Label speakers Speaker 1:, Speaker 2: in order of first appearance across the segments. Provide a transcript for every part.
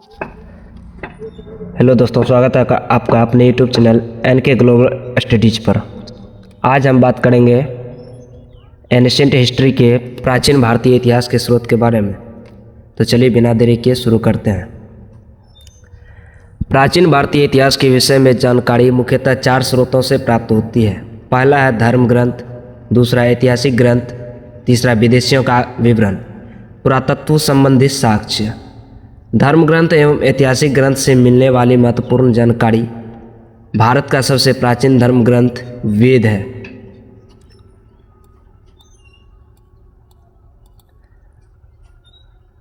Speaker 1: Hello दोस्तों, स्वागत है आपका अपने YouTube channel NK global studies पर। आज हम बात करेंगे एंशिएंट हिस्ट्री के प्राचीन भारतीय इतिहास के स्रोत के बारे में। तो चलिए बिना देरी किए शुरू करते हैं। प्राचीन भारतीय इतिहास के विषय में जानकारी मुख्यतः 4 स्रोतों से प्राप्त होती है। पहला है धर्म ग्रंथ, दूसरा ऐतिहासिक ग्रंथ, तीसरा विदेशियों का विवरण, पुरातत्व संबंधित साक्ष्य। धर्म ग्रंथ एवं ऐतिहासिक ग्रंथ से मिलने वाली महत्वपूर्ण जानकारी। भारत का सबसे प्राचीन धर्म ग्रंथ वेद है।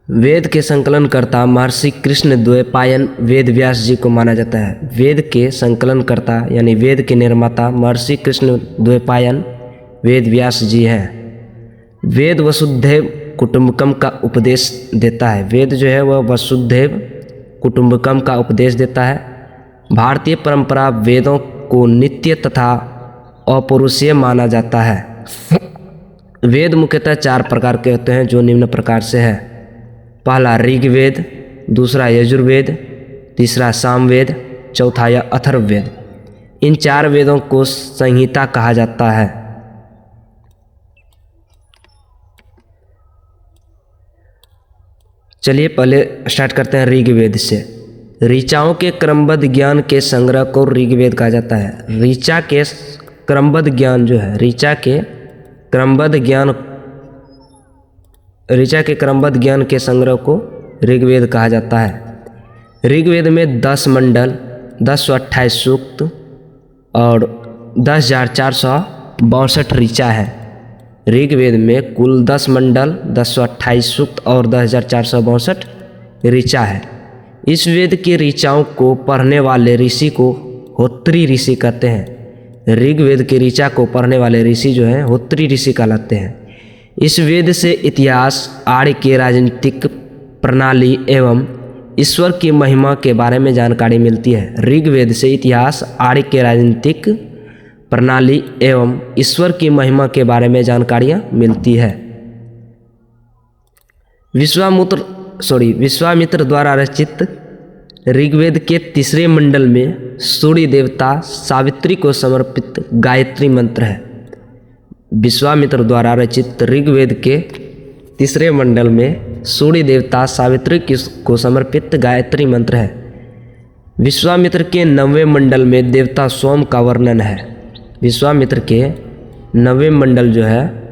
Speaker 1: वेद के संकलनकर्ता महर्षि कृष्ण द्वैपायन वेद व्यास जी को माना जाता है। वेद के संकलनकर्ता यानी वेद के निर्माता महर्षि कृष्ण द्वैपायन वेद व्यास जी हैं। वेद वसुधैव कुटुंबकम का उपदेश देता है। वेद जो है वह वसुधैव कुटुंबकम का उपदेश देता है। भारतीय परंपरा वेदों को नित्य तथा अपौरुषीय माना जाता है। वेद मुख्यतः 4 प्रकार के होते हैं, जो निम्न प्रकार से है। पहला ऋग्वेद, दूसरा यजुर्वेद, तीसरा सामवेद, चौथा या अथर्ववेद। इन 4 वेदों को संहिता कहा जाता है। चलिए पहले स्टार्ट करते हैं ऋग्वेद से। ऋचाओं के क्रमबद्ध ज्ञान के संग्रह को ऋग्वेद कहा जाता है। ऋचा के क्रमबद्ध ज्ञान जो है, ऋचा के क्रमबद्ध ज्ञान के संग्रह को ऋग्वेद कहा जाता है। ऋग्वेद में 10 मंडल, 1028 सूक्त और 10,462 ऋचा है। ऋग्वेद में कुल 10 मंडल, 1028 सूक्त और 10,462 ऋचा है। इस वेद की ऋचाओं को पढ़ने वाले ऋषि को होत्री ऋषि कहते हैं। ऋग्वेद की ऋचा को पढ़ने वाले ऋषि जो हैं होत्री ऋषि कहलाते हैं। इस वेद से इतिहास, आर्य के राजनीतिक प्रणाली एवं ईश्वर की महिमा के बारे में जानकारी मिलती है। ऋग्वेद से इतिहास, आर्य के राजनीतिक प्रणाली एवं ईश्वर की महिमा के बारे में जानकारियाँ मिलती है। विश्वामित्र द्वारा रचित ऋग्वेद के 3 मंडल में सूर्य देवता सावित्री को समर्पित गायत्री मंत्र है। विश्वामित्र द्वारा रचित ऋग्वेद के 3 मंडल में सूर्य देवता सावित्री को समर्पित गायत्री मंत्र है। विश्वामित्र के 9वें मंडल में देवता सोम का वर्णन है। विश्वामित्र के 9वें मंडल जो है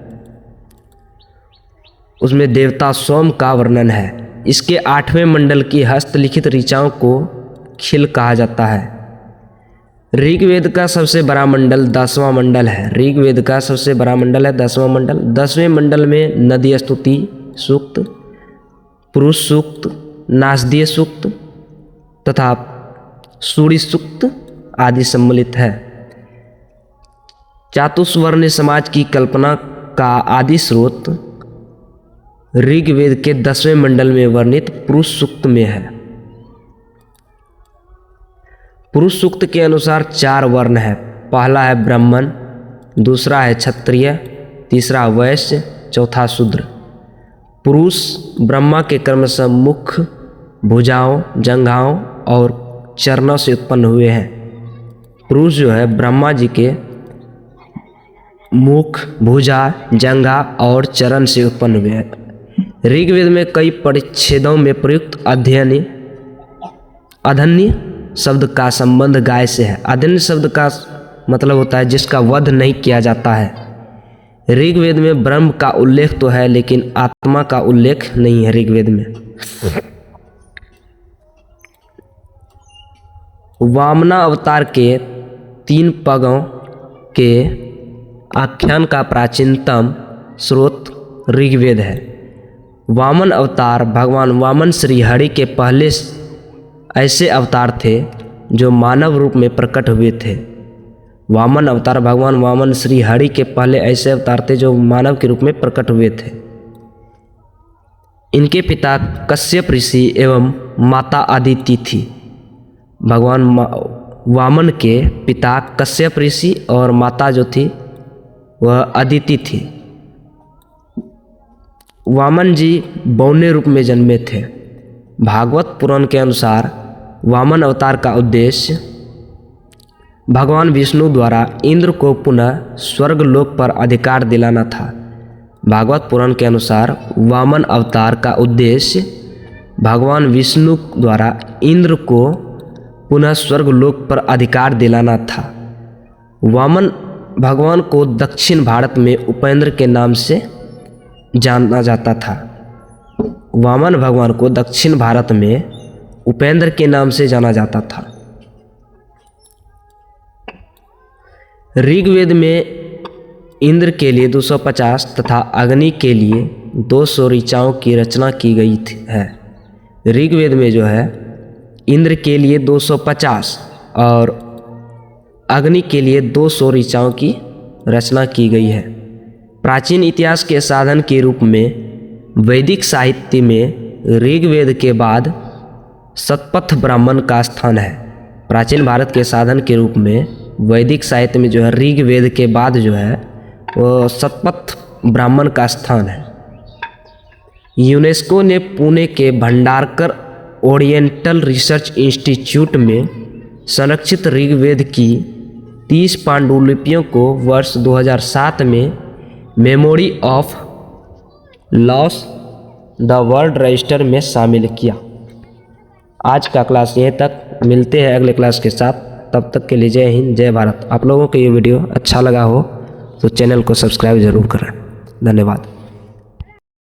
Speaker 1: उसमें देवता सोम का वर्णन है। इसके 8वें मंडल की हस्तलिखित ऋचाओं को खिल कहा जाता है। ऋग्वेद का सबसे बड़ा मंडल 10वां मंडल है। ऋग्वेद का सबसे बड़ा मंडल है 10वां मंडल। 10वें मंडल में नदी स्तुति सूक्त, पुरुष सूक्त, नासदीय सूक्त तथा सूर्य सूक्त आदि सम्मिलित है। चातुर्वर्ण समाज की कल्पना का आदि स्रोत ऋग्वेद के 10वें मंडल में वर्णित पुरुष सूक्त में है। पुरुष सूक्त के अनुसार 4 वर्ण है। पहला है ब्राह्मण, दूसरा है क्षत्रिय, तीसरा वैश्य, चौथा शूद्र। पुरुष ब्रह्मा के क्रमशः मुख, भुजाओं, जंघाओं और चरणों से उत्पन्न हुए हैं। पुरुष जो है ब्रह्मा जी के मुख, भुजा, जंघा और चरण से उत्पन्न हुए हैं। ऋग्वेद में कई परिच्छेदों में प्रयुक्त अधन्य शब्द का संबंध गाय से है। अधन्य शब्द का मतलब होता है जिसका वध नहीं किया जाता है। ऋग्वेद में ब्रह्म का उल्लेख तो है लेकिन आत्मा का उल्लेख नहीं है ऋग्वेद में। वामना अवतार के 3 पगों के आख्यान का प्राचीनतम स्रोत ऋग्वेद है। वामन अवतार भगवान वामन श्री हरि के पहले ऐसे अवतार थे जो मानव रूप में प्रकट हुए थे। वामन अवतार भगवान वामन श्री हरि के पहले ऐसे अवतार थे जो मानव के रूप में प्रकट हुए थे। इनके पिता कश्यप ऋषि एवं माता अदिति थी। भगवान वामन के पिता कश्यप ऋषि और माता जो थी वह अदिति थी। वामन जी बौने रूप में जन्मे थे। भागवत पुराण के अनुसार वामन अवतार का उद्देश्य भगवान विष्णु द्वारा इंद्र को पुनः स्वर्गलोक पर अधिकार दिलाना था। भागवत पुराण के अनुसार वामन अवतार का उद्देश्य भगवान विष्णु द्वारा इंद्र को पुनः स्वर्गलोक पर अधिकार दिलाना था। वामन भगवान को दक्षिण भारत में उपेंद्र के नाम से जाना जाता था। वामन भगवान को दक्षिण भारत में उपेंद्र के नाम से जाना जाता था। ऋग्वेद में इंद्र के लिए 250 तथा अग्नि के लिए 200 ऋचाओं की रचना की गई है। ऋग्वेद में जो है इंद्र के लिए 250 और अग्नि के लिए 200 ऋचाओं की रचना की गई है। प्राचीन इतिहास के साधन के रूप में वैदिक साहित्य में ऋग्वेद के बाद शतपथ ब्राह्मण का स्थान है। प्राचीन भारत के साधन के रूप में वैदिक साहित्य में जो है ऋग्वेद के बाद जो है वो शतपथ ब्राह्मण का स्थान है। यूनेस्को ने पुणे के भंडारकर ओरिएंटल रिसर्च इंस्टीट्यूट में संरक्षित ऋग्वेद की 30 पांडुलिपियों को वर्ष 2007 में memory of loss the world register में शामिल किया। आज का क्लास यहीं तक, मिलते हैं अगले क्लास के साथ। तब तक के लिए जय हिंद, जय भारत। आप लोगों को ये वीडियो अच्छा लगा हो तो चैनल को सब्सक्राइब ज़रूर करें। धन्यवाद।